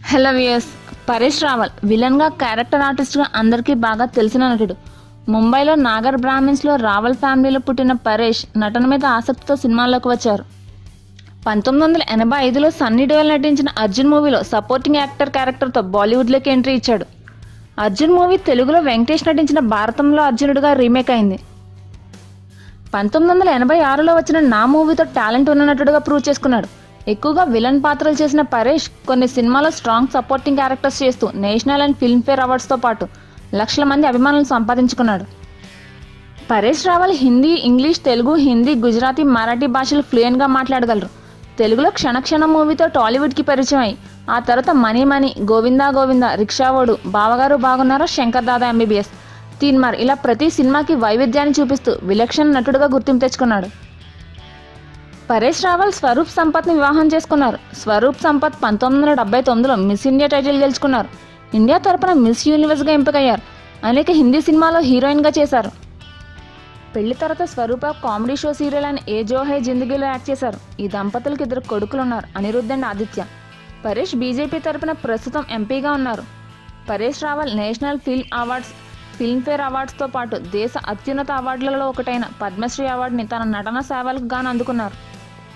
Hello viewers. Paresh Rawal విలన్గా character ఆర్టిస్ట్గా అందరికీ బాగా తెలిసిన నటుడు. ముంబైలో నాగర్ బ్రాహ్మిన్స్లో రావల్ ఫ్యామిలీలో పుట్టిన పరేష్ నటన మీద ఆసక్తితో సినిమాల్లోకి వచ్చారు. 1985లో సన్నీ డియోల్ నటించిన అర్జున్ మూవీలో సపోర్టింగ్ యాక్టర్ క్యారెక్టర్తో బాలీవుడ్లోకి ఎంట్రీ ఇచ్చాడు. అర్జున్ మూవీ తెలుగులో వెంకటేష్ నటించిన భారతంలో అర్జునుడిగా రీమేక్ అయింది. 1986లో వచ్చిన నా మూవీతో టాలెంట్ ఉన్న నటుడుగా ప్రూవ్ చేసుకున్నాడు. ఎక్కువగా విలన్ పాత్రలు చేసిన పరేష్ కొన్ని సినిమాలో స్ట్రాంగ్ సపోర్టింగ్ క్యారెక్టర్స్ చేస్తూ నేషనల్ అండ్ ఫిల్మ్ఫేర్ అవార్డ్స్తో పాటు లక్షల మంది అభిమానులను సంపాదించుకున్నాడు. పరేష్ రావల్ హిందీ, ఇంగ్లీష్, తెలుగు, హిందీ, గుజరాతీ, మరాఠీ భాషలు ఫ్లూయెంట్గా మాట్లాడగలరు. తెలుగులో క్షణక్షణం మూవీతో టాలీవుడ్కి పరిచయం అయ్యి ఆ తర్వాత మనీ మనీ, గోవిందా గోవిందా, రిక్షావోడు, బావగారు బాగున్నారా, శంకర్ దాదా ఎంబీబీఎస్, తీన్మార్ ఇలా ప్రతి సినిమాకి వైవిధ్యాన్ని చూపిస్తూ విలక్షణ నటుడుగా గుర్తింపు తెచ్చుకున్నాడు. పరేష్ రావల్ స్వరూప్ సంపత్ని వివాహం చేసుకున్నారు. స్వరూప్ సంపత్ 1979లో మిస్ ఇండియా టైటిల్ గెలుచుకున్నారు. ఇండియా తరపున మిస్ యూనివర్స్గా ఎంపికయ్యారు. అనేక హిందీ సినిమాలో హీరోయిన్గా చేశారు. పెళ్లి తర్వాత స్వరూప కామెడీ షో సీరియల్ అయిన ఏ జో హై జిందగీలో యాక్ట్ చేశారు. ఈ దంపతులకు 2 కొడుకులు ఉన్నారు, అనిరుద్ధ్ అండ్ ఆదిత్య. పరేష్ బీజేపీ తరపున ప్రస్తుతం ఎంపీగా ఉన్నారు. Paresh Rawal national film awards, Filmfare అవార్డ్స్తో పాటు దేశ అత్యున్నత అవార్డులలో ఒకటైన పద్మశ్రీ అవార్డుని తన నటన సేవలకు గాను అందుకున్నారు.